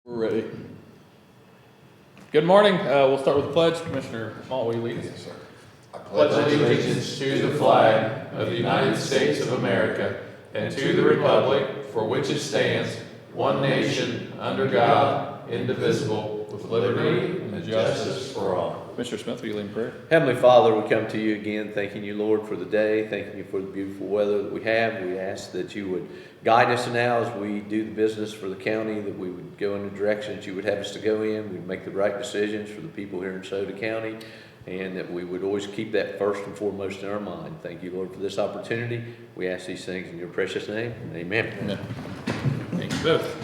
We're ready. Good morning. We'll start with the pledge. Commissioner Small, will you lead us? Yes, sir. I pledge allegiance to the flag of the United States of America and to the republic for which it stands, one nation, under God, indivisible, with liberty and justice for all. Commissioner Smith, will you lead in prayer? Heavenly Father, we come to you again, thanking you, Lord, for the day, thanking you for the beautiful weather that we have. We ask that you would guide us now as we do the business for the county, that we would go in the direction that you would have us to go in. We'd make the right decisions for the people here in Scioto County, and that we would always keep that first and foremost in our mind. Thank you, Lord, for this opportunity. We ask these things in your precious name. Amen. Amen. Thank you both.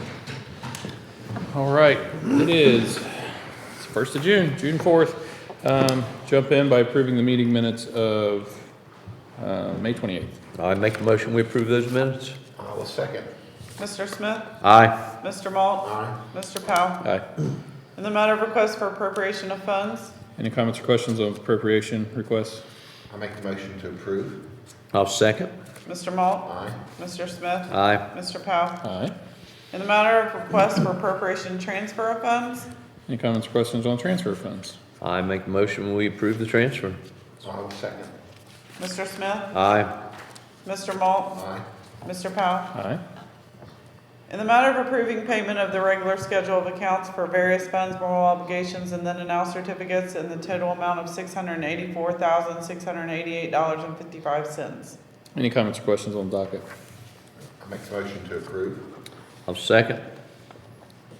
All right. It's 1st of June, June 4th. Jump in by approving the meeting minutes of May 28th. I make the motion we approve those minutes. I will second. Mr. Smith? Aye. Mr. Malt? Aye. Mr. Powell? Aye. In the matter of request for appropriation of funds, Any comments or questions on appropriation requests? I make the motion to approve. I'll second. Mr. Malt? Aye. Mr. Smith? Aye. Mr. Powell? Aye. In the matter of request for appropriation transfer of funds, Any comments or questions on transfer funds? I make the motion we approve the transfer. I will second. Mr. Smith? Aye. Mr. Malt? Aye. Mr. Powell? Aye. In the matter of approving payment of the regular schedule of accounts for various funds, moral obligations, and then and now certificates in the total amount of $684,688.55. Any comments or questions on the docket? I make the motion to approve. I'll second.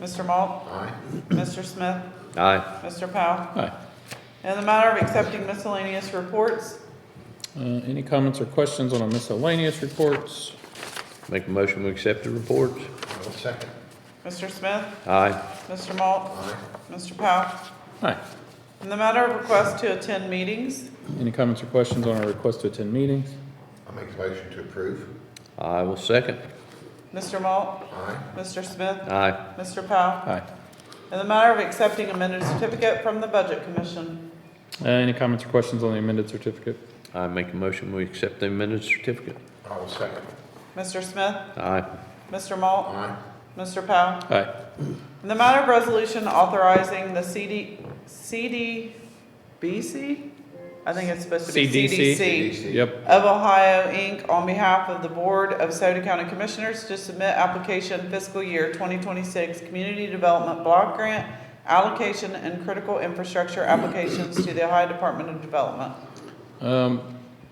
Mr. Malt? Aye. Mr. Smith? Aye. Mr. Powell? Aye. In the matter of accepting miscellaneous reports, Any comments or questions on our miscellaneous reports? Make a motion we accept the reports. I will second. Mr. Smith? Aye. Mr. Malt? Aye. Mr. Powell? Aye. In the matter of request to attend meetings, Any comments or questions on our request to attend meetings? I make the motion to approve. I will second. Mr. Malt? Aye. Mr. Smith? Aye. Mr. Powell? Aye. In the matter of accepting amended certificate from the Budget Commission, Any comments or questions on the amended certificate? I make a motion we accept the amended certificate. I will second. Mr. Smith? Aye. Mr. Malt? Aye. Mr. Powell? Aye. In the matter of resolution authorizing the CDBC? I think it's supposed to be CDC. CDC. Yep. Of Ohio, Inc., on behalf of the Board of Scioto County Commissioners to submit application fiscal year 2026 Community Development Block Grant allocation and critical infrastructure applications to the Ohio Department of Development.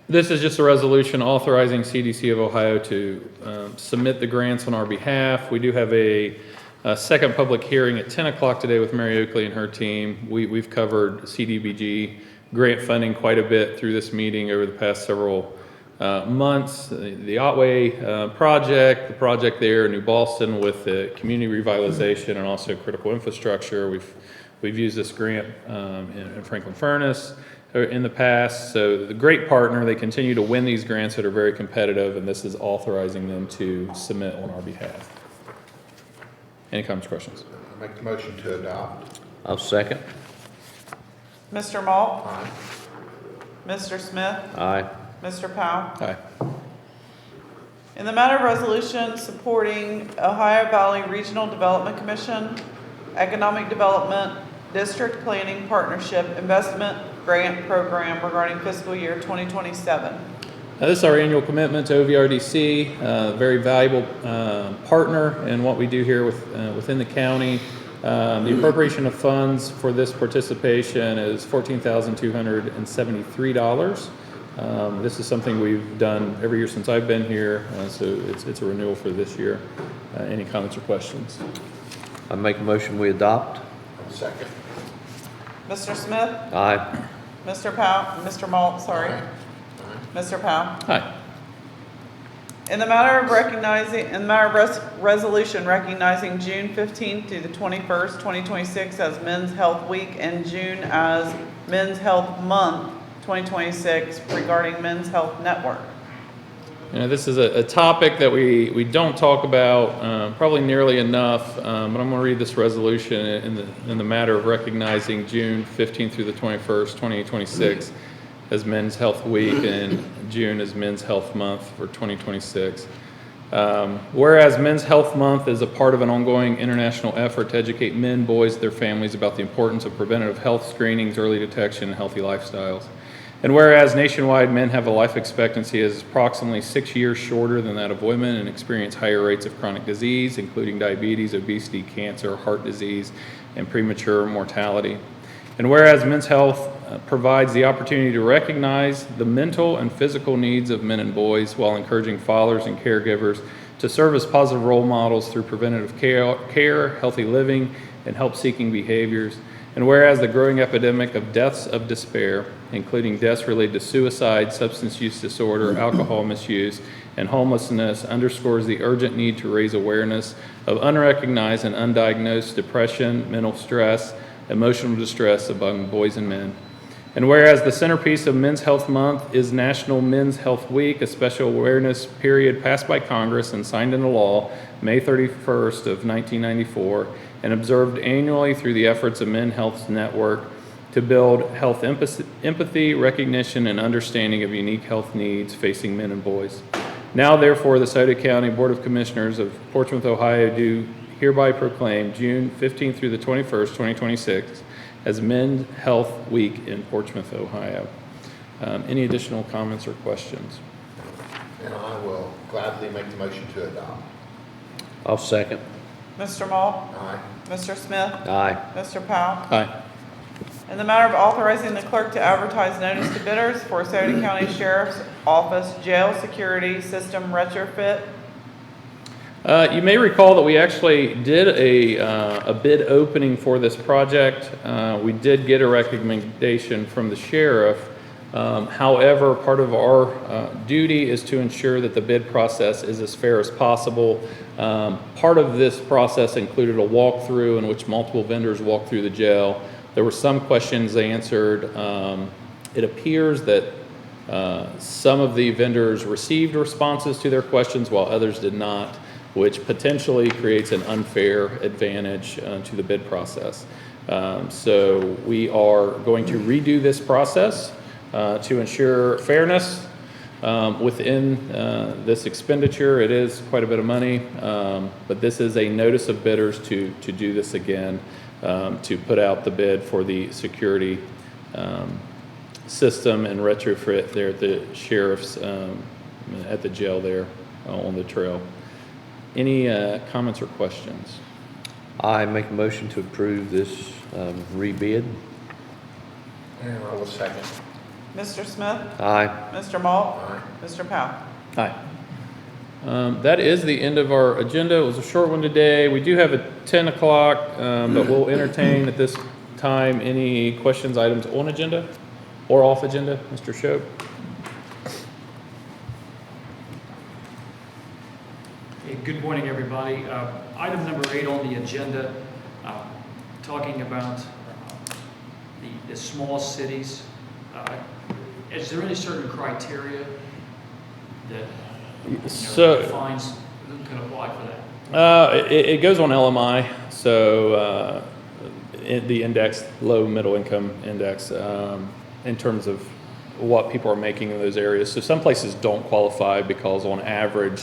This is just a resolution authorizing CDC of Ohio to submit the grants on our behalf. We do have a second public hearing at 10 o'clock today with Mary Oakley and her team. We've covered CDBG grant funding quite a bit through this meeting over the past several months. The Otway project, the project there in New Boston with the community revitalization and also critical infrastructure. We've used this grant in Franklin Furnace in the past. So the great partner, they continue to win these grants that are very competitive, and this is authorizing them to submit on our behalf. Any comments or questions? I make the motion to adopt. I'll second. Mr. Malt? Aye. Mr. Smith? Aye. Mr. Powell? Aye. In the matter of resolution supporting Ohio Valley Regional Development Commission, Economic Development District Planning Partnership Investment Grant Program regarding fiscal year 2027. Now, this is our annual commitment to OVRDC, very valuable partner in what we do here within the county. The appropriation of funds for this participation is $14,273. This is something we've done every year since I've been here, so it's a renewal for this year. Any comments or questions? I make a motion we adopt. I'll second. Mr. Smith? Aye. Mr. Powell? Mr. Malt, sorry. Aye. Mr. Powell? Aye. In the matter of resolution recognizing June 15th through the 21st, 2026 as Men's Health Week and June as Men's Health Month 2026 regarding Men's Health Network. You know, this is a topic that we don't talk about probably nearly enough, but I'm going to read this resolution in the matter of recognizing June 15th through the 21st, 2026 as Men's Health Week and June as Men's Health Month for 2026. Whereas Men's Health Month is a part of an ongoing international effort to educate men, boys, and their families about the importance of preventative health screenings, early detection, and healthy lifestyles. And whereas nationwide men have a life expectancy is approximately 6 years shorter than that of women and experience higher rates of chronic disease, including diabetes, obesity, cancer, heart disease, and premature mortality. And whereas Men's Health provides the opportunity to recognize the mental and physical needs of men and boys while encouraging fathers and caregivers to serve as positive role models through preventative care, healthy living, and help-seeking behaviors. And whereas the growing epidemic of deaths of despair, including deaths related to suicide, substance use disorder, alcohol misuse, and homelessness, underscores the urgent need to raise awareness of unrecognized and undiagnosed depression, mental stress, emotional distress among boys and men. And whereas the centerpiece of Men's Health Month is National Men's Health Week, a special awareness period passed by Congress and signed into law May 31st of 1994, and observed annually through the efforts of Men's Health Network to build health empathy, recognition, and understanding of unique health needs facing men and boys. Now, therefore, the Scioto County Board of Commissioners of Portsmouth, Ohio, do hereby proclaim June 15th through the 21st, 2026, as Men's Health Week in Portsmouth, Ohio. Any additional comments or questions? And I will gladly make the motion to adopt. I'll second. Mr. Maul? Aye. Mr. Smith? Aye. Mr. Powell? Aye. In the matter of authorizing the clerk to advertise notice to bidders for Scioto County Sheriff's Office Jail Security System retrofit. You may recall that we actually did a bid opening for this project. We did get a recommendation from the sheriff. However, part of our duty is to ensure that the bid process is as fair as possible. Part of this process included a walkthrough in which multiple vendors walked through the jail. There were some questions answered. It appears that some of the vendors received responses to their questions while others did not, which potentially creates an unfair advantage to the bid process. So we are going to redo this process to ensure fairness within this expenditure. It is quite a bit of money, but this is a notice of bidders to do this again, to put out the bid for the security system and retrofit there at the sheriff's, at the jail there on the trail. Any comments or questions? I make a motion to approve this rebid. And I will second. Mr. Smith? Aye. Mr. Maul? Aye. Mr. Powell? Aye. That is the end of our agenda. It was a short one today. We do have a 10 o'clock, but we'll entertain at this time any questions, items on agenda or off agenda. Mr. Shope? Hey, good morning, everybody. Item number 8 on the agenda, talking about the small cities. Is there any certain criteria that defines who can apply for that? It goes on LMI, so the index, low middle income index, in terms of what people are making in those areas. So some places don't qualify because on average,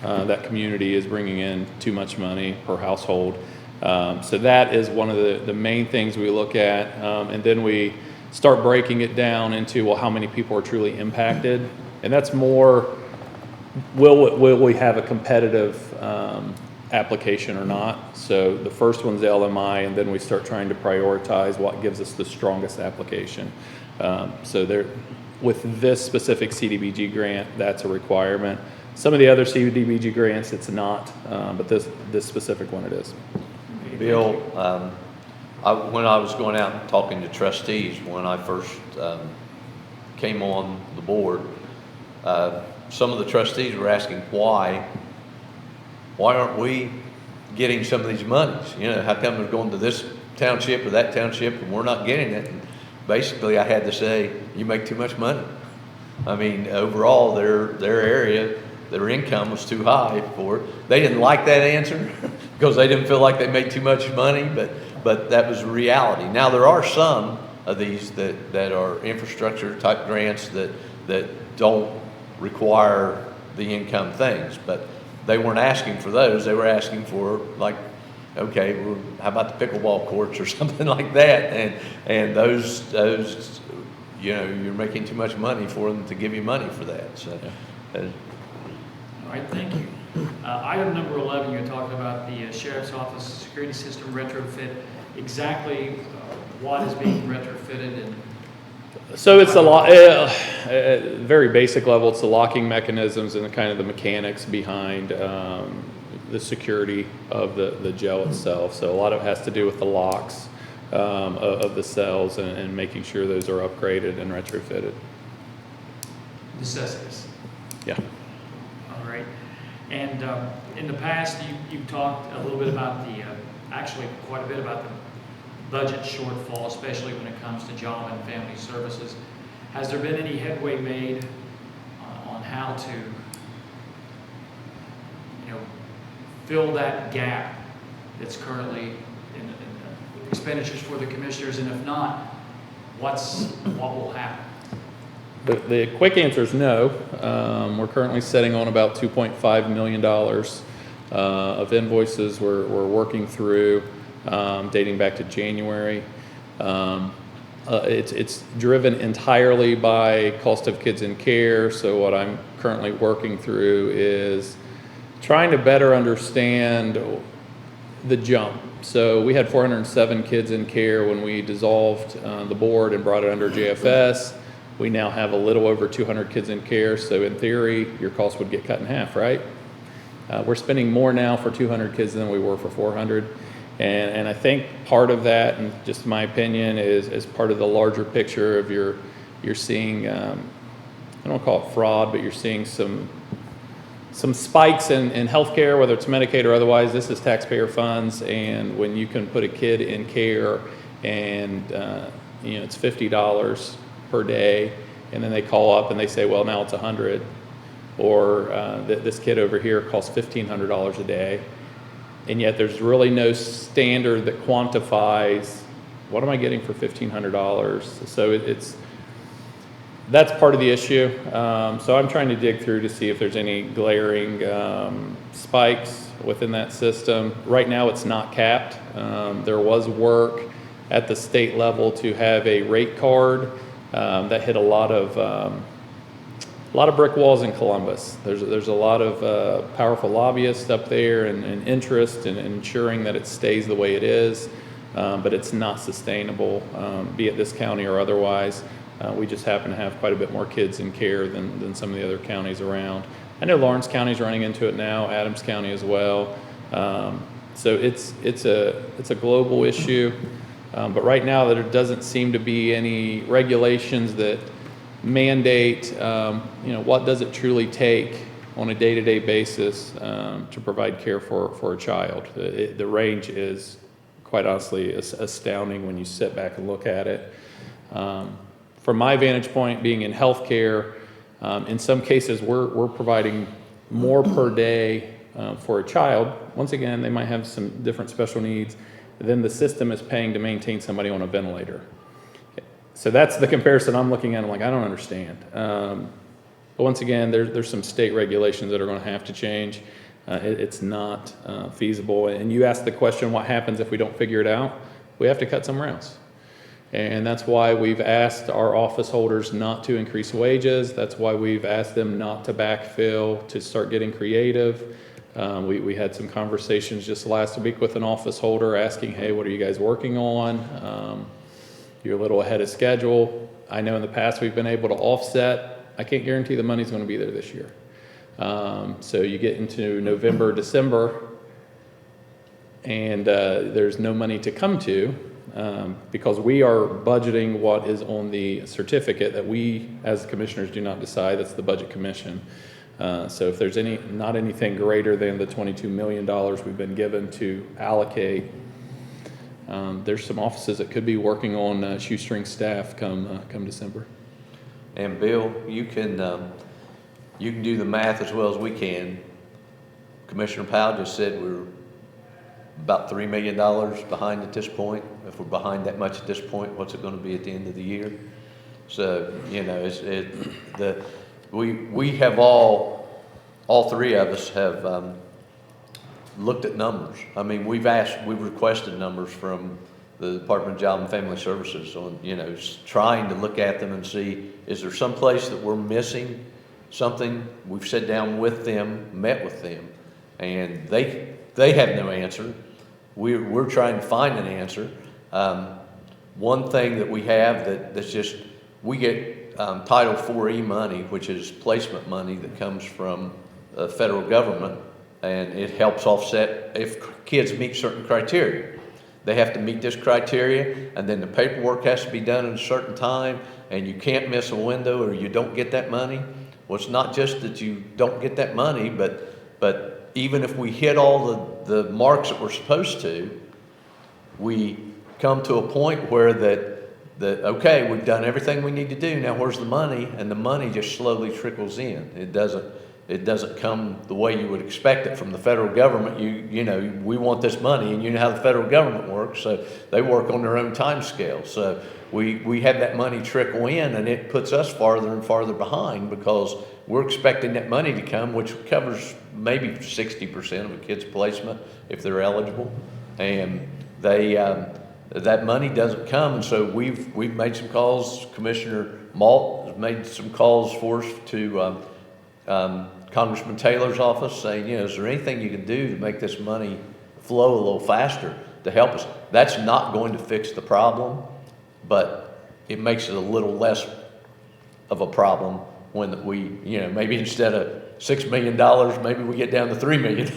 that community is bringing in too much money per household. So that is one of the main things we look at. And then we start breaking it down into, well, how many people are truly impacted? And that's more, will we have a competitive application or not? So the first one's LMI, and then we start trying to prioritize what gives us the strongest application. So there, with this specific CDBG grant, that's a requirement. Some of the other CDBG grants, it's not, but this specific one it is. Bill, when I was going out and talking to trustees when I first came on the board, some of the trustees were asking why aren't we getting some of these monies? You know, how come they're going to this township or that township and we're not getting it? And basically, I had to say, you make too much money. I mean, overall, their area, their income was too high for it. They didn't like that answer because they didn't feel like they made too much money, but that was reality. Now, there are some of these that are infrastructure type grants that don't require the income things, but they weren't asking for those, they were asking for like, okay, well, how about the pickleball courts or something like that? And those, you know, you're making too much money for them to give you money for that, so. All right, thank you. Item number 11, you're talking about the Sheriff's Office security system retrofit. Exactly what is being retrofitted and So it's very basic level, it's the locking mechanisms and the kind of the mechanics behind the security of the jail itself. So a lot of it has to do with the locks of the cells and making sure those are upgraded and retrofitted. necessities. Yeah. All right. And in the past, you've talked a little bit about actually quite a bit about the budget shortfall, especially when it comes to job and family services. Has there been any headway made on how to, fill that gap that's currently in expenditures for the commissioners? And if not, what will happen? The quick answer is no. We're currently sitting on about $2.5 million of invoices we're working through, dating back to January. It's driven entirely by cost of kids in care. So what I'm currently working through is trying to better understand the jump. So we had 407 kids in care when we dissolved the board and brought it under JFS. We now have a little over 200 kids in care, so in theory, your cost would get cut in half, right? We're spending more now for 200 kids than we were for 400. And I think part of that, and just my opinion, is part of the larger picture of you're seeing, I don't call it fraud, but you're seeing some spikes in healthcare, whether it's Medicaid or otherwise. This is taxpayer funds, and when you can put a kid in care and it's $50 per day, and then they call up and they say, well, now it's $100, or this kid over here costs $1,500 a day, and yet there's really no standard that quantifies what am I getting for $1,500. So that's part of the issue. So I'm trying to dig through to see if there's any glaring spikes within that system. Right now it's not capped. There was work at the state level to have a rate card that hit a lot of brick walls in Columbus. There's a lot of powerful lobbyists up there and interest in ensuring that it stays the way it is, but it's not sustainable, be it this county or otherwise. We just happen to have quite a bit more kids in care than some of the other counties around. I know Lawrence County's running into it now, Adams County as well. So it's a global issue, but right now there doesn't seem to be any regulations that mandate, what does it truly take on a day-to-day basis to provide care for a child. The range is quite honestly astounding when you sit back and look at it. From my vantage point, being in healthcare, in some cases we're providing more per day for a child. Once again, they might have some different special needs than the system is paying to maintain somebody on a ventilator. So that's the comparison I'm looking at. I'm like, I don't understand. But once again, there's some state regulations that are going to have to change. It's not feasible. And you asked the question, what happens if we don't figure it out? We have to cut somewhere else. And that's why we've asked our office holders not to increase wages. That's why we've asked them not to backfill, to start getting creative. We had some conversations just last week with an office holder asking, hey, what are you guys working on? You're a little ahead of schedule. I know in the past we've been able to offset. I can't guarantee the money's going to be there this year. So you get into November, December, and there's no money to come to. Because we are budgeting what is on the certificate that we, as commissioners, do not decide. That's the Budget Commission. So if there's not anything greater than the $22 million we've been given to allocate, there's some offices that could be working on shoestring staff come December. And Bill, you can do the math as well as we can. Commissioner Powell just said we're about $3 million behind at this point. If we're behind that much at this point, what's it going to be at the end of the year? So we have all all three of us have looked at numbers. I mean, we've requested numbers from the Department of Job and Family Services on, trying to look at them and see, is there some place that we're missing something? We've sat down with them, met with them, and they have no answer. We're trying to find an answer. One thing that we have that's just, we get Title IV-E money, which is placement money that comes from the federal government, and it helps offset if kids meet certain criteria. They have to meet this criteria, and then the paperwork has to be done in a certain time, and you can't miss a window or you don't get that money. Well, it's not just that you don't get that money, but even if we hit all the marks that we're supposed to, we come to a point where okay, we've done everything we need to do, now where's the money? And the money just slowly trickles in. It doesn't come the way you would expect it from the federal government. We want this money, and you know how the federal government works, so they work on their own time scale. So we have that money trickle in, and it puts us farther and farther behind because we're expecting that money to come, which covers maybe 60% of a kid's placement if they're eligible. And that money doesn't come, and so we've made some calls. Commissioner Malt has made some calls for us to Congressman Taylor's office saying, is there anything you can do to make this money flow a little faster to help us? That's not going to fix the problem, but it makes it a little less of a problem when we, maybe instead of $6 million, maybe we get down to $3 million,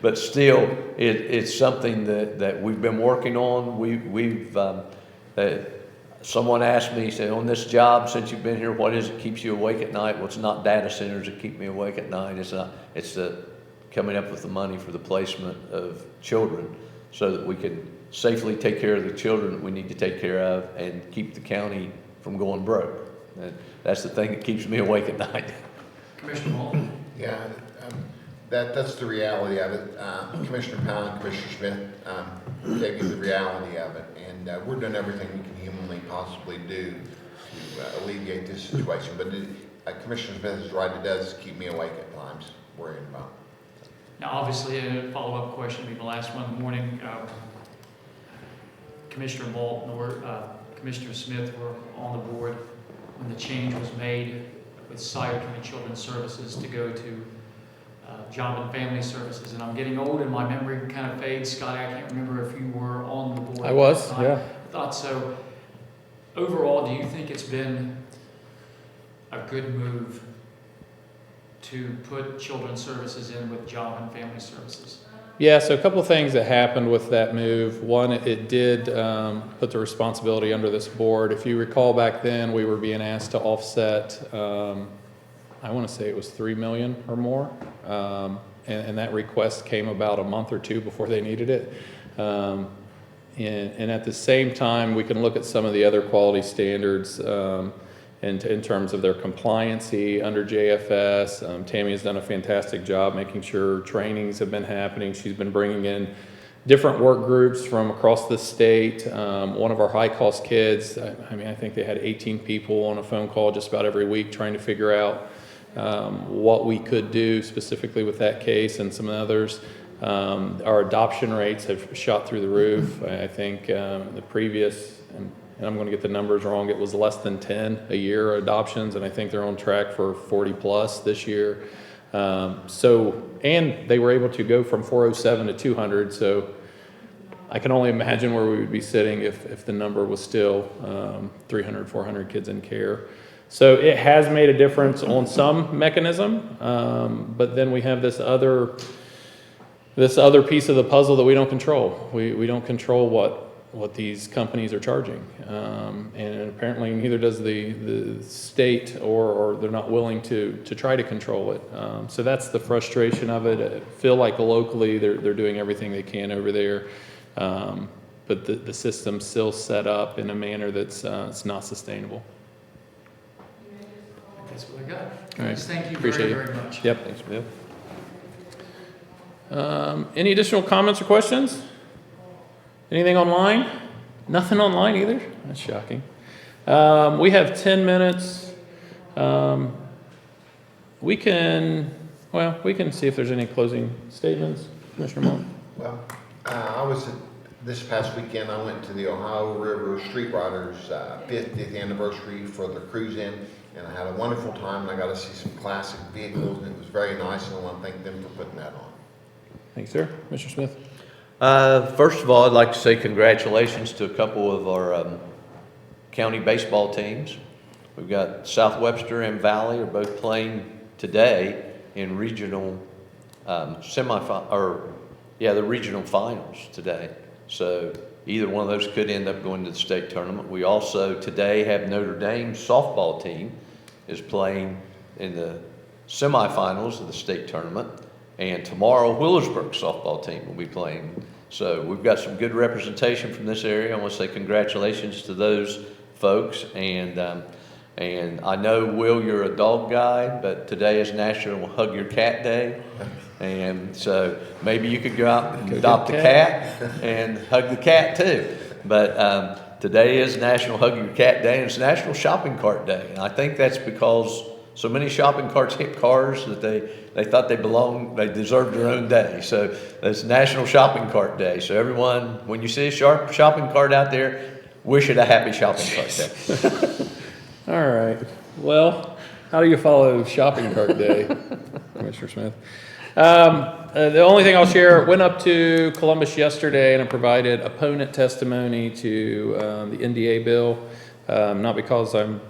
but still, it's something that we've been working on. Someone asked me, said, on this job, since you've been here, what is it keeps you awake at night? Well, it's not data centers that keep me awake at night. It's coming up with the money for the placement of children so that we can safely take care of the children that we need to take care of and keep the county from going broke. And that's the thing that keeps me awake at night. Commissioner Walton? Yeah, that's the reality of it. Commissioner Powell and Commissioner Smith gave you the reality of it, and we're doing everything we can humanly possibly do to alleviate this situation. But Commissioner Smith is right; it does keep me awake at times, worrying about. Now, obviously, a follow-up question will be the last one in the morning. Commissioner Walton or Commissioner Smith were on the board when the change was made with Scioto County Children's Services to go to Job and Family Services. And I'm getting old and my memory kind of fades. Scott, I can't remember if you were on the board. I was, yeah. I thought so. Overall, do you think it's been a good move to put Children's Services in with Job and Family Services? Yeah, so a couple of things that happened with that move. One, it did put the responsibility under this board. If you recall back then, we were being asked to offset, I want to say it was $3 million or more. And that request came about a month or two before they needed it. And at the same time, we can look at some of the other quality standards in terms of their compliancy under JFS. Tammy has done a fantastic job making sure trainings have been happening. She's been bringing in different work groups from across the state. One of our high-cost kids, I think they had 18 people on a phone call just about every week trying to figure out what we could do specifically with that case and some others. Our adoption rates have shot through the roof. I think the previous, and I'm going to get the numbers wrong, it was less than 10 a year adoptions, and I think they're on track for 40 plus this year. And they were able to go from 407 to 200, so I can only imagine where we would be sitting if the number was still 300, 400 kids in care. So it has made a difference on some mechanism, but then we have this other piece of the puzzle that we don't control. We don't control what these companies are charging, and apparently neither does the state, or they're not willing to try to control it. So that's the frustration of it. I feel like locally they're doing everything they can over there, but the system's still set up in a manner that's it's not sustainable. That's what I got. All right. Thank you Appreciate very much. Yep. Thanks, Bill. Any additional comments or questions? Anything online? Nothing online either? That's shocking. We have 10 minutes. We can, well, we can see if there's any closing statements, Commissioner Monk. Well, this past weekend, I went to the Ohio River Street Riders 50th anniversary for the cruise in, and I had a wonderful time, and I got to see some classic vehicles, and it was very nice, and I want to thank them for putting that on. Thanks, sir. Mr. Smith? First of all, I'd like to say congratulations to a couple of our county baseball teams. We've got South Webster and Valley are both playing today in regional the regional finals today. So either one of those could end up going to the state tournament. We also today have Notre Dame's softball team is playing in the semifinals of the state tournament. And tomorrow, Willersburg's softball team will be playing. So we've got some good representation from this area. I want to say congratulations to those folks. And I know, Will, you're a dog guy, but today is National Hug Your Cat Day. And so maybe you could go out and adopt a cat and hug the cat too. But today is National Hug Your Cat Day, and it's National Shopping Cart Day. And I think that's because so many shopping carts hit cars that they thought they deserved their own day. So it's National Shopping Cart Day. So everyone, when you see a shopping cart out there, wish it a happy shopping cart day. All right. Well, how do you follow Shopping Cart Day, Commissioner Smith? The only thing I'll share, went up to Columbus yesterday and I provided opponent testimony to the NDA bill. Not because I'm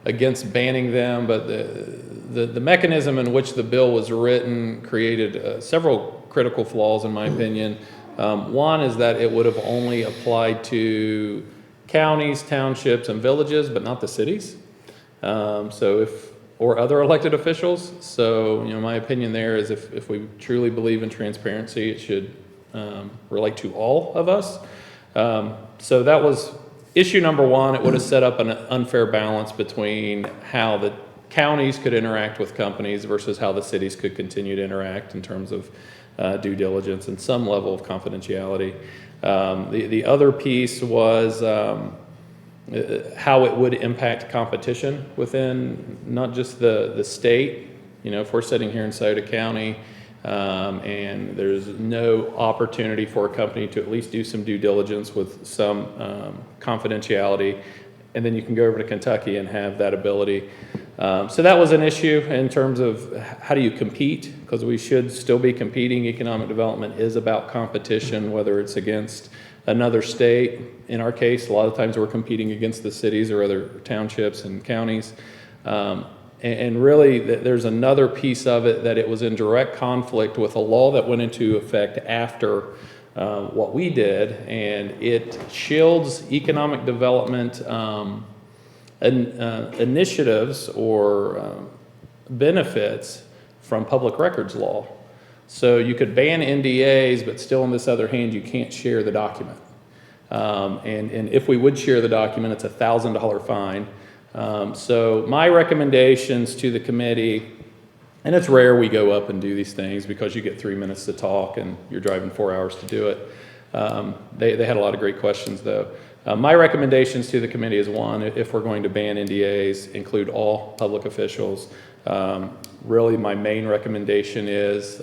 against banning them, but the mechanism in which the bill was written created several critical flaws, in my opinion. One is that it would have only applied to counties, townships, and villages, but not the cities. Or other elected officials. So, my opinion there is if we truly believe in transparency, it should relate to all of us. So that was issue number one. It would have set up an unfair balance between how the counties could interact with companies versus how the cities could continue to interact in terms of due diligence and some level of confidentiality. The other piece was how it would impact competition within not just the state. If we're sitting here in Scioto County and there's no opportunity for a company to at least do some due diligence with some confidentiality, and then you can go over to Kentucky and have that ability. So that was an issue in terms of how do you compete, because we should still be competing. Economic development is about competition, whether it's against another state. In our case, a lot of times we're competing against the cities or other townships and counties. And really, there's another piece of it that it was in direct conflict with a law that went into effect after what we did, and it shields economic development initiatives or benefits from public records law. So you could ban NDAs, but still on this other hand, you can't share the document. And if we would share the document, it's a $1,000 fine. So my recommendations to the committee, and it's rare we go up and do these things because you get 3 minutes to talk and you're driving 4 hours to do it. They had a lot of great questions though. My recommendations to the committee is, one, if we're going to ban NDAs, include all public officials. Really, my main recommendation is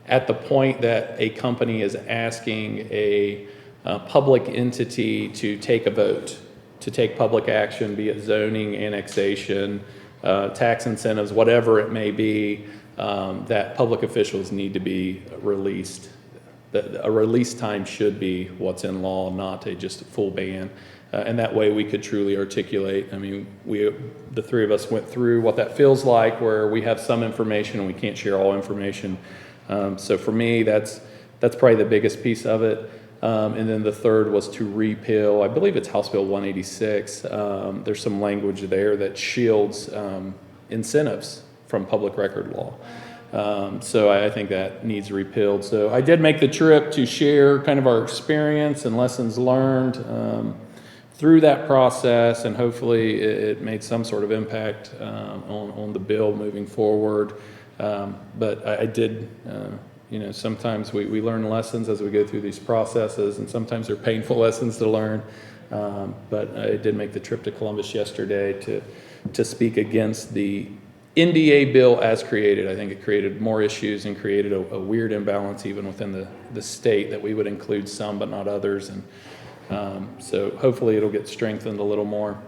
at the point that a company is asking a public entity to take a vote, to take public action, be it zoning, annexation, tax incentives, whatever it may be, that public officials need to be released. A release time should be what's in law, not just a full ban. And that way we could truly articulate. I mean, the three of us went through what that feels like, where we have some information and we can't share all information. So for me, that's probably the biggest piece of it. And then the third was to repeal, I believe it's House Bill 186. There's some language there that shields incentives from public record law. So I think that needs repealed. So I did make the trip to share kind of our experience and lessons learned through that process, and hopefully it made some sort of impact on the bill moving forward. But I did, sometimes we learn lessons as we go through these processes, and sometimes they're painful lessons to learn. But I did make the trip to Columbus yesterday to speak against the NDA bill as created. I think it created more issues and created a weird imbalance even within the state, that we would include some but not others. And so hopefully it'll get strengthened a little more.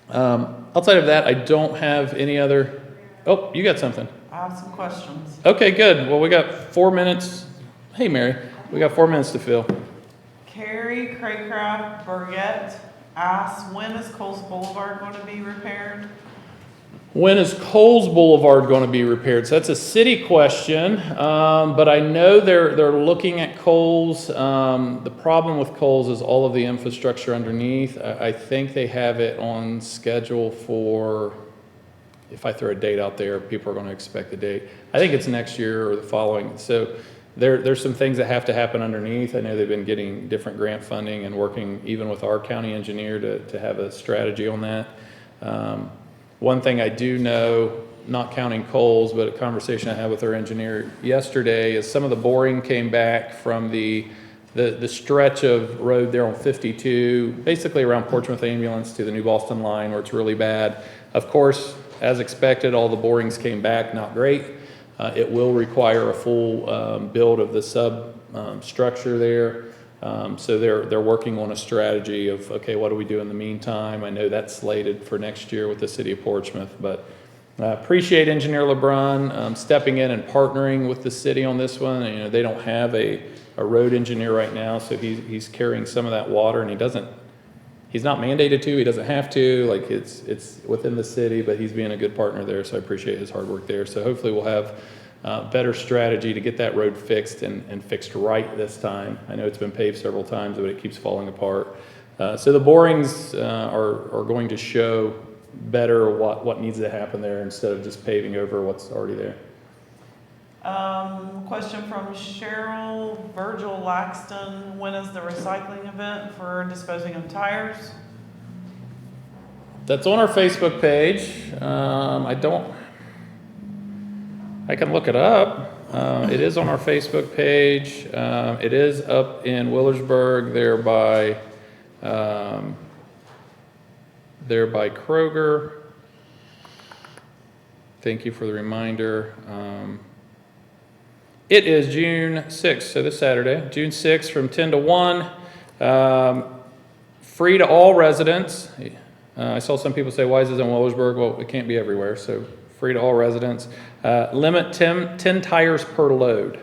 Outside of that, I don't have any other. Oh, you got something. I have some questions. Okay, good. Well, we got 4 minutes. Hey, Mary, we got 4 minutes to fill. Carrie Craycraft Burgett asks, when is Coles Boulevard going to be repaired? When is Coles Boulevard going to be repaired? So that's a city question, but I know they're looking at Coles. The problem with Coles is all of the infrastructure underneath. I think they have it on schedule for, if I throw a date out there, people are going to expect the date. I think it's next year or the following. So there's some things that have to happen underneath. I know they've been getting different grant funding and working even with our county engineer to have a strategy on that. One thing I do know, not counting Coles, but a conversation I had with our engineer yesterday, is some of the boring came back from the stretch of road there on 52, basically around Portsmouth Ambulance to the New Boston line, where it's really bad. Of course, as expected, all the borings came back not great. It will require a full build of the structure there. So they're working on a strategy of, okay, what do we do in the meantime? I know that's slated for next year with the city of Portsmouth, but appreciate Engineer LeBron stepping in and partnering with the city on this one. You know, they don't have a road engineer right now, so he's carrying some of that water, and he's not mandated to, he doesn't have to, like it's within the city, but he's being a good partner there, so I appreciate his hard work there. So hopefully we'll have better strategy to get that road fixed and fixed right this time. I know it's been paved several times, but it keeps falling apart. So the borings are going to show better what needs to happen there instead of just paving over what's already there. Question from Cheryl Virgil Laxton. When is the recycling event for disposing of tires? That's on our Facebook page. I can look it up. It is on our Facebook page. It is up in Willersburg, there by Kroger. Thank you for the reminder. It is June 6th, so this Saturday, June 6th from 10 to 1. Free to all residents. I saw some people say, why is this in Willersburg? Well, it can't be everywhere, so free to all residents. Limit 10 tires per load,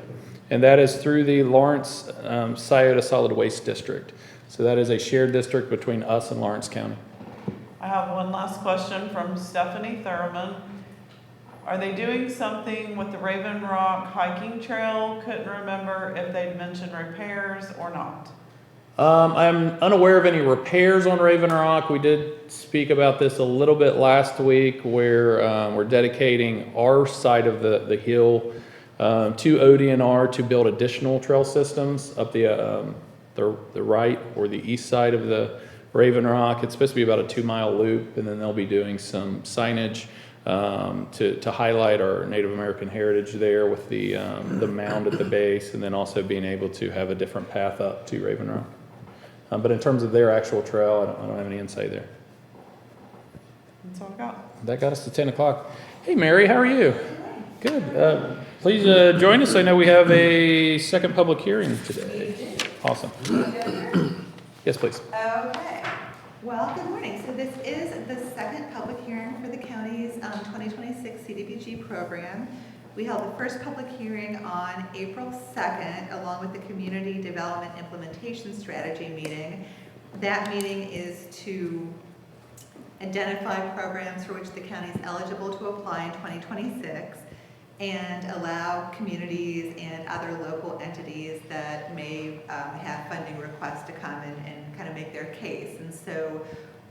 and that is through the Lawrence Scioto Solid Waste District. So that is a shared district between us and Lawrence County. I have one last question from Stephanie Thurman. Are they doing something with the Raven Rock hiking trail? Couldn't remember if they'd mentioned repairs or not. I'm unaware of any repairs on Raven Rock. We did speak about this a little bit last week, where we're dedicating our side of the hill to ODNR to build additional trail systems up the right or the east side of the Raven Rock. It's supposed to be about a 2-mile loop, and then they'll be doing some signage to highlight our Native American heritage there with the mound at the base, and then also being able to have a different path up to Raven Rock. But in terms of their actual trail, I don't have any insight there. That's all I got. That got us to 10 o'clock. Hey, Mary, how are you? Good. Please join us. I know we have a second public hearing today. Awesome. Yes, please. Okay. Well, good morning. So this is the second public hearing for the county's 2026 CDBG program. We held the first public hearing on April 2nd, along with the Community Development Implementation Strategy meeting. That meeting is to identify programs for which the county is eligible to apply in 2026 and allow communities and other local entities that may have funding requests to come and kind of make their case. And so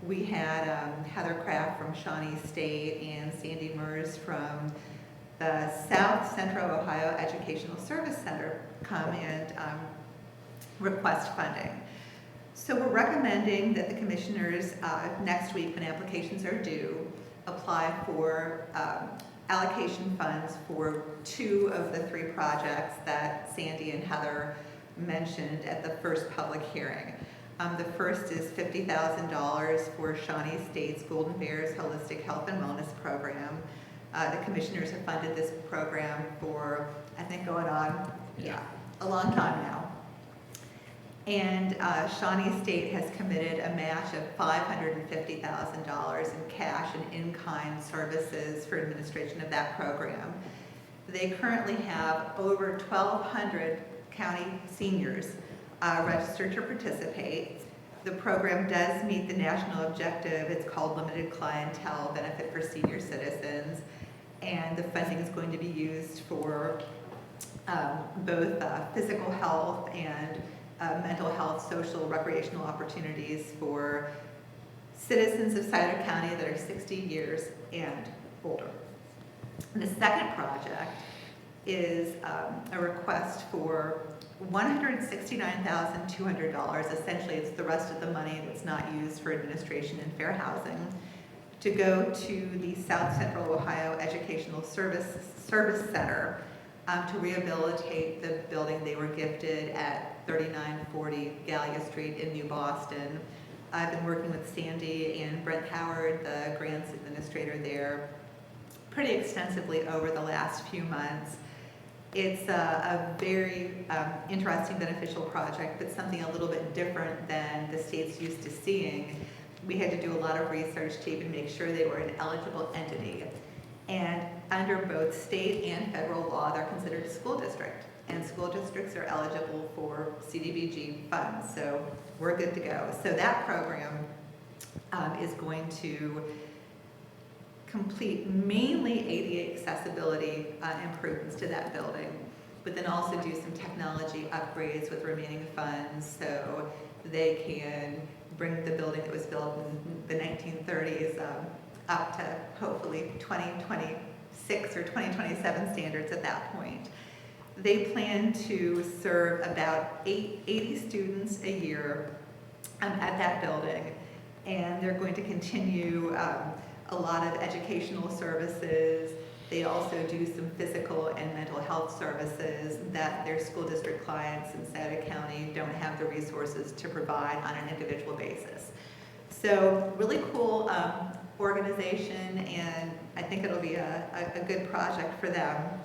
we had Heather Kraft from Shawnee State and Sandy Mers from the South Central Ohio Educational Service Center come and request funding. So we're recommending that the commissioners next week, when applications are due, apply for allocation funds for 2 of the 3 projects that Sandy and Heather mentioned at the first public hearing. The first is $50,000 for Shawnee State's Golden Bears Holistic Health and Wellness Program. The commissioners have funded this program for, I think, going on, a long time now. And Shawnee State has committed a match of $550,000 in cash and in-kind services for administration of that program. They currently have over 1,200 county seniors registered to participate. The program does meet the national objective. It's called Limited Clientele Benefit for Senior Citizens. And the funding is going to be used for both physical health and mental health, social, recreational opportunities for citizens of Scioto County that are 60 years and older. The second project is a request for $169,200. Essentially, it's the rest of the money that's not used for administration and fair housing, to go to the South Central Ohio Educational Service Center to rehabilitate the building they were gifted at 3940 Gallia Street in New Boston. I've been working with Sandy and Brent Howard, the grants administrator there, pretty extensively over the last few months. It's a very interesting, beneficial project, but something a little bit different than the state's used to seeing. We had to do a lot of research to even make sure they were an eligible entity. And under both state and federal law, they're considered a school district. And school districts are eligible for CDBG funds, so we're good to go. So that program is going to complete mainly ADA accessibility improvements to that building, but then also do some technology upgrades with remaining funds so they can bring the building that was built in the 1930s up to hopefully 2026 or 2027 standards at that point. They plan to serve about 80 students a year at that building, and they're going to continue a lot of educational services. They also do some physical and mental health services that their school district clients in Scioto County don't have the resources to provide on an individual basis. So really cool organization, and I think it'll be a good project for them.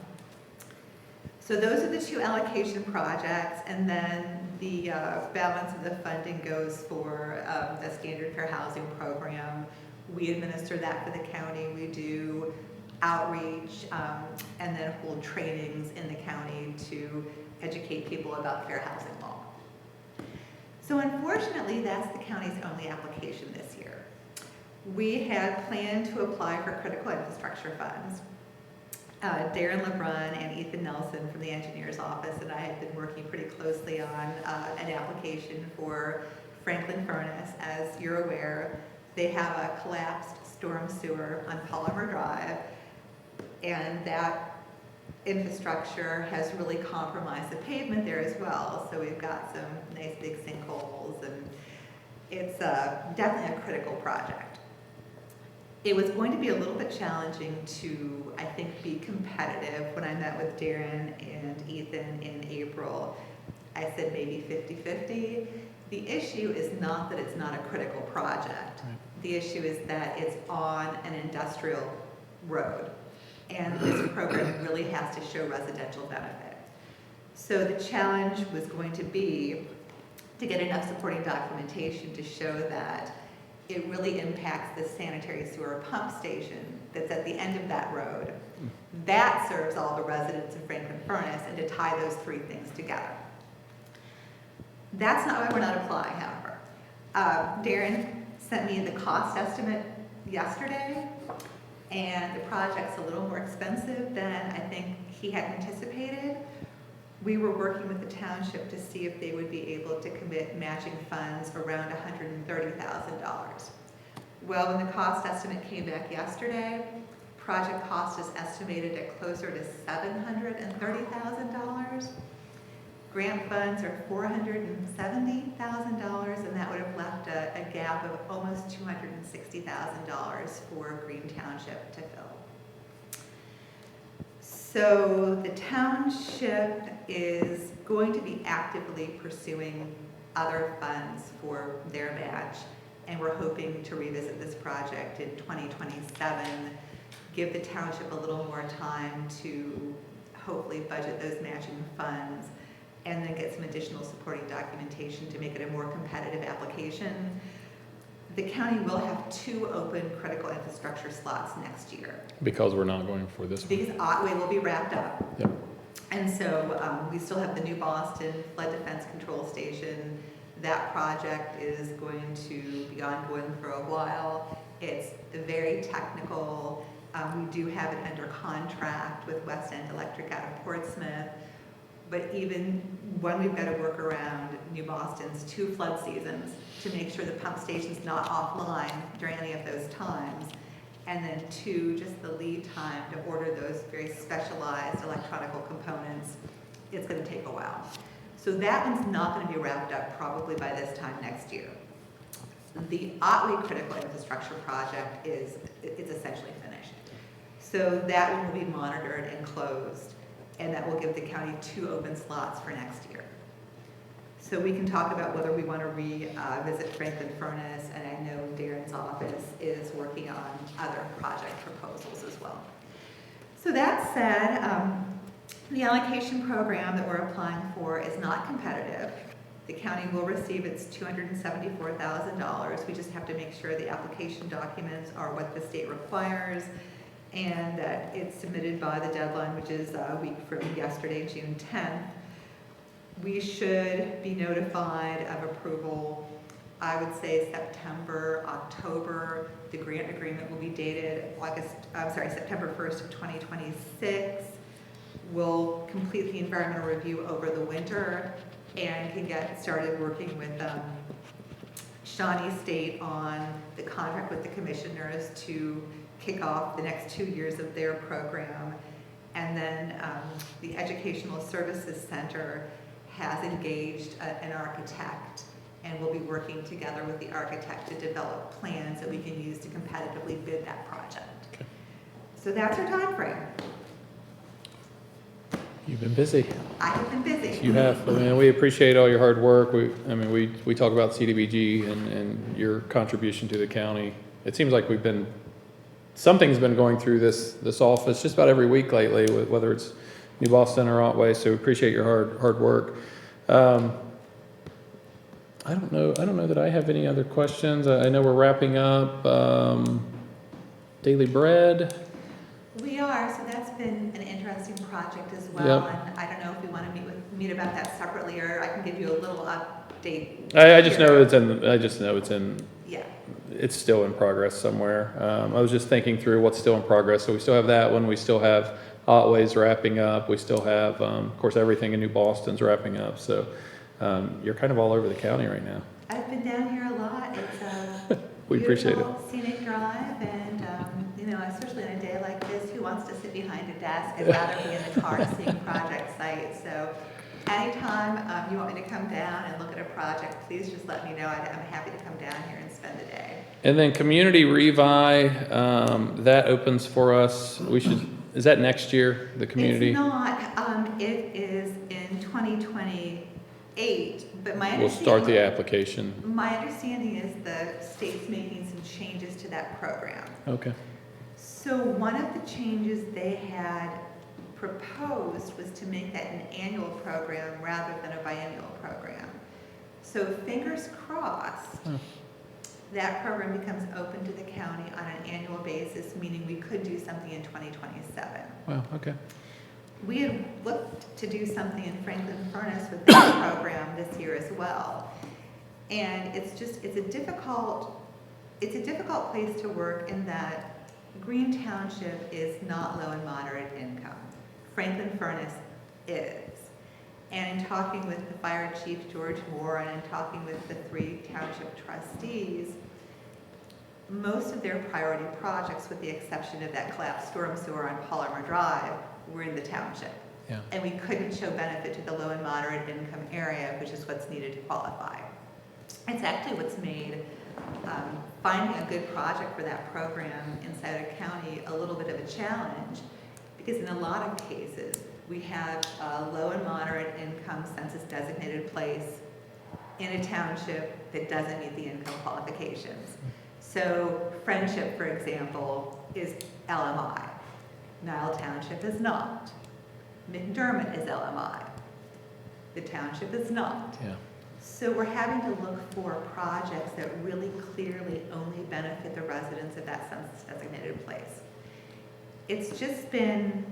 So those are the two allocation projects, and then the balance of the funding goes for the standard fair housing program. We administer that for the county. We do outreach and then hold trainings in the county to educate people about fair housing law. So unfortunately, that's the county's only application this year. We had planned to apply for critical infrastructure funds. Darren LeBrun and Ethan Nelson from the engineer's office and I have been working pretty closely on an application for Franklin Furnace. As you're aware, they have a collapsed storm sewer on Polymer Drive, and that infrastructure has really compromised the pavement there as well. So we've got some nice big sinkholes, and it's definitely a critical project. It was going to be a little bit challenging to, I think, be competitive. When I met with Darren and Ethan in April, I said maybe 50-50. The issue is not that it's not a critical project. Right. The issue is that it's on an industrial road, and this program really has to show residential benefit. So the challenge was going to be to get enough supporting documentation to show that it really impacts the sanitary sewer pump station that's at the end of that road. That serves all the residents of Franklin Furnace, and to tie those three things together. That's not why we're not applying, however. Darren sent me the cost estimate yesterday, and the project's a little more expensive than I think he had anticipated. We were working with the township to see if they would be able to commit matching funds around $130,000. Well, when the cost estimate came back yesterday, project cost is estimated at closer to $730,000. Grant funds are $470,000, and that would have left a gap of almost $260,000 for Green Township to fill. So the township is going to be actively pursuing other funds for their match, and we're hoping to revisit this project in 2027. give the township a little more time to hopefully budget those matching funds, and then get some additional supporting documentation to make it a more competitive application. The county will have 2 open critical infrastructure slots next year Because we're not going for this one. because Otway will be wrapped up. Yep. And so we still have the new Boston Flood Defense Control Station. That project is going to be ongoing for a while. It's very technical. We do have it under contract with West End Electric out of Portsmouth. But even one, we've got to work around New Boston's 2 flood seasons to make sure the pump station's not offline during any of those times. And then 2, just the lead time to order those very specialized electronic components. It's going to take a while. So that one's not going to be wrapped up probably by this time next year. The Otway Critical Infrastructure Project it's essentially finished. So that one will be monitored and closed, and that will give the county 2 open slots for next year. So we can talk about whether we want to revisit Franklin Furnace, and I know Darren's office is working on other project proposals as well. So that said, the allocation program that we're applying for is not competitive. The county will receive its $274,000. We just have to make sure the application documents are what the state requires, and that it's submitted by the deadline, which is a week from yesterday, June 10th. We should be notified of approval, I would say September, October. The grant agreement will be dated September 1st of 2026. We'll complete the environmental review over the winter and can get started working with Shawnee State on the contract with the commissioners to kick off the next 2 years of their program. And then the Educational Services Center has engaged an architect, and we'll be working together with the architect to develop plans that we can use to competitively bid that project. Okay. So that's our time frame. You've been busy. I have been busy. You have. I mean, we appreciate all your hard work. We talk about CDBG and your contribution to the county. It seems like something's been going through this office just about every week lately, whether it's New Boston or Otway. So we appreciate your hard work. I don't know that I have any other questions. I know we're wrapping up Daily Bread. We are, so that's been an interesting project as well. Yep. And I don't know if we want to meet about that separately, or I can give you a little update. I just here. know it's in. Yeah. It's still in progress somewhere. I was just thinking through what's still in progress. So we still have that one. We still have Otway's wrapping up. We still have, of course, everything in New Boston's wrapping up. So you're kind of all over the county right now. I've been down here a lot. It's We appreciate it. beautiful scenic drive, and especially on a day like this, who wants to sit behind a desk and rather be in the car seeing project sites? So anytime you want me to come down and look at a project, please just let me know. I'm happy to come down here and spend the day. And then Community Revi, that opens for us. Is that next year, the community? It's not. It is in 2028, but my We'll start the application. My understanding is the state's making some changes to that program. Okay. So one of the changes they had proposed was to make that an annual program rather than a biennial program. So fingers crossed, that program becomes open to the county on an annual basis, meaning we could do something in 2027. Wow, okay. We had looked to do something in Franklin Furnace with that program this year as well. And it's a difficult place to work in that Green Township is not low and moderate income. Franklin Furnace is. And in talking with the fire chief, George Moore, and in talking with the 3 township trustees, most of their priority projects, with the exception of that collapsed storm sewer on Palmer Drive, were in the township. Yeah. And we couldn't show benefit to the low and moderate income area, which is what's needed to qualify. It's actually what's made finding a good project for that program in Scioto County a little bit of a challenge, because in a lot of cases, we have a low and moderate income census designated place in a township that doesn't meet the income qualifications. So Friendship, for example, is LMI. Nile Township is not. McDermott is LMI. The township is not. Yeah. So we're having to look for projects that really clearly only benefit the residents of that census-designated place. It's just been,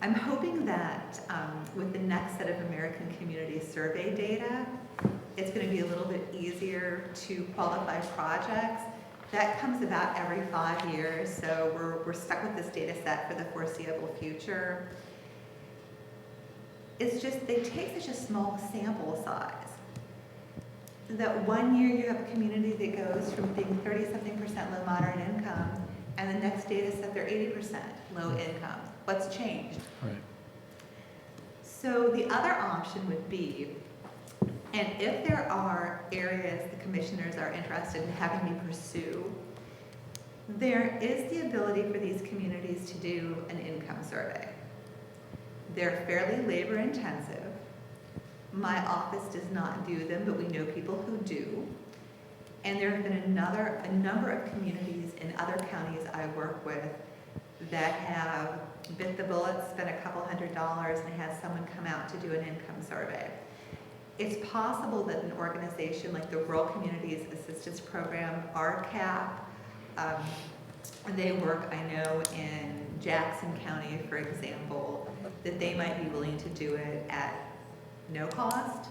I'm hoping that with the next set of American Community Survey data, it's going to be a little bit easier to qualify projects. That comes about every 5 years, so we're stuck with this data set for the foreseeable future. It's just, they take such a small sample size that 1 year you have a community that goes from being 30-something% low moderate income, and the next data set they're 80% low income. What's changed? Right. So the other option would be, and if there are areas the commissioners are interested in having me pursue, there is the ability for these communities to do an income survey. They're fairly labor intensive. My office does not do them, but we know people who do. And there have been a number of communities in other counties I work with that have bit the bullet, spent a couple $100s, and had someone come out to do an income survey. It's possible that an organization like the Rural Communities Assistance Program, RCAP, they work, I know, in Jackson County, for example, that they might be willing to do it at no cost.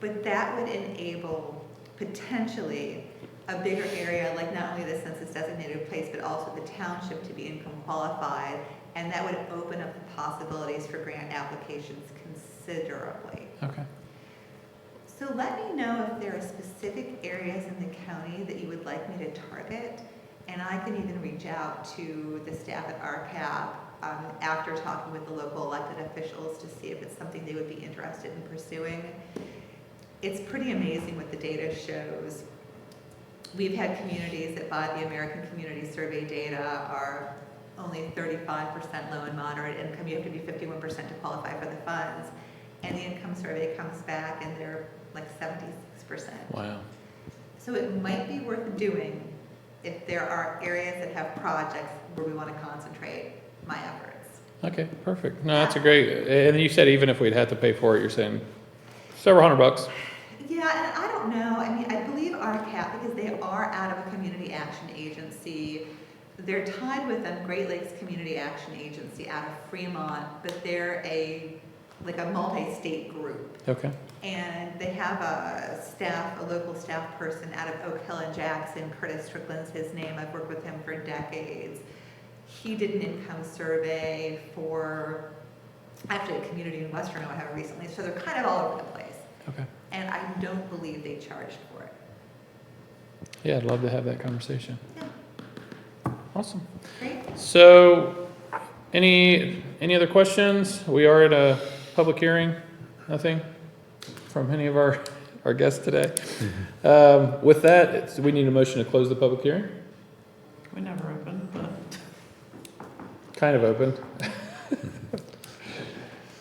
But that would enable potentially a bigger area, like not only the census designated place, but also the township to be income qualified, and that would open up the possibilities for grant applications considerably. Okay. So let me know if there are specific areas in the county that you would like me to target, and I can even reach out to the staff at RCAP after talking with the local elected officials to see if it's something they would be interested in pursuing. It's pretty amazing what the data shows. We've had communities that by the American Community Survey data are only 35% low and moderate income. You have to be 51% to qualify for the funds. And the income survey comes back and they're like 76%. Wow. So it might be worth doing if there are areas that have projects where we want to concentrate my efforts. Okay, perfect. No, that's a great, and you said even if we'd had to pay for it, you're saying several $100. Yeah, and I don't know. I mean, I believe RCAP, because they are out of a community action agency, they're tied with a Great Lakes Community Action Agency out of Fremont, but they're like a multi-state group. Okay. And they have a local staff person out of Oak Hill and Jackson. Curtis Strickland's his name. I've worked with him for decades. He did an income survey for actually a community in Western Ohio recently. So they're kind of all over the place. Okay. And I don't believe they charged for it. Yeah, I'd love to have that conversation. Yeah. Awesome. Great. So, any other questions? We are at a public hearing. Nothing from any of our guests today. With that, we need a motion to close the public hearing. We never opened, but. Kind of open.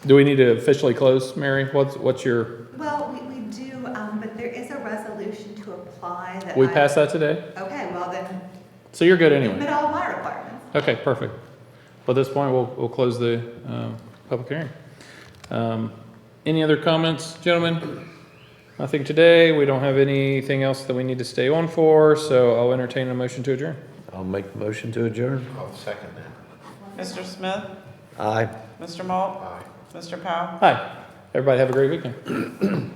Do we need to officially close, Mary? What's your? Well, we do, but there is a resolution to apply that We passed that today? Okay, well then, So you're good you anyway? met all of my requirements. Okay, perfect. Well, at this point, we'll close the public hearing. Any other comments, gentlemen? Nothing today. We don't have anything else that we need to stay on for, so I'll entertain a motion to adjourn. I'll make the motion to adjourn. I'll second that. Mr. Smith, Aye. Mr. Malt, Aye. Mr. Powell. Hi. Everybody have a great weekend.